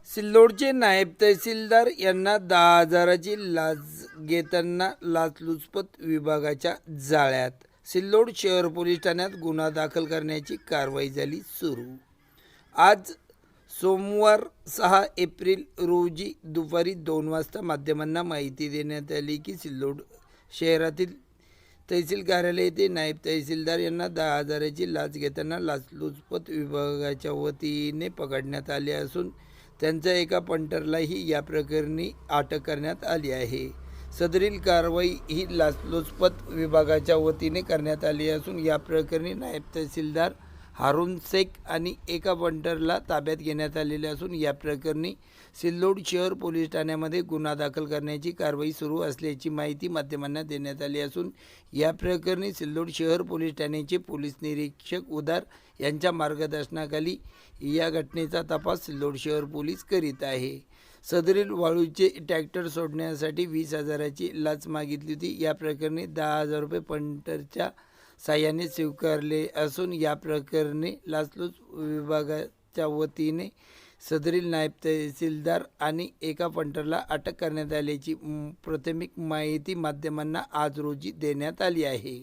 सिल्लोडचे नायब तहसीलदार यांना 10,000ची लाच घेताना लाचलुचपत विभागाच्या जाळ्यात. सिल्लोड शहर पोलीस ठाण्यात गुन्हा दाखल करण्याची कारवाई झाली सुरू. आज सोमवार 6 एप्रिल रोजी दुपारी 2 वाजता माध्यमांना माहिती देण्यात आली की सिल्लोड शहरातील तहसील कार्यालय येथे नायब तहसीलदार यांना 10,000ची लाच घेताना लाचलुचपत विभागाच्या वतीने पकडण्यात आले असून त्यांच्या एका पंटरलाही या प्रकरणी अटक करण्यात आली आहे. सदरील कारवाई ही लाचलुचपत विभागाच्या वतीने करण्यात आली असून या प्रकरणी नायब तहसीलदार हारून शेख आणि एका पंटरला ताब्यात घेण्यात आलेले असून या प्रकरणी सिल्लोड शहर पोलीस ठाण्यामध्ये गुन्हा दाखल करण्याची कारवाई सुरू असल्याची माहिती माध्यमांना देण्यात आली असून या प्रकरणी सिल्लोड शहर पोलीस ठाण्याचे पोलीस निरीक्षक उदार यांच्या मार्गदर्शनाखाली या घटनेचा तपास सिल्लोड शहर पोलीस करीत आहे. सदरील वाळूचे ट्रॅक्टर सोडण्यासाठी 20,000ची लाच मागितली होती. या प्रकरणी 10,000 रुपये पंटरच्या साह्याने स्वीकारले असून या प्रकरणी लाचलुचपत विभागाच्या वतीने सदरील नायब तहसीलदार आणि एका पंटरला अटक करण्यात आल्याची प्राथमिक माहिती माध्यमांना आज रोजी देण्यात आली आहे.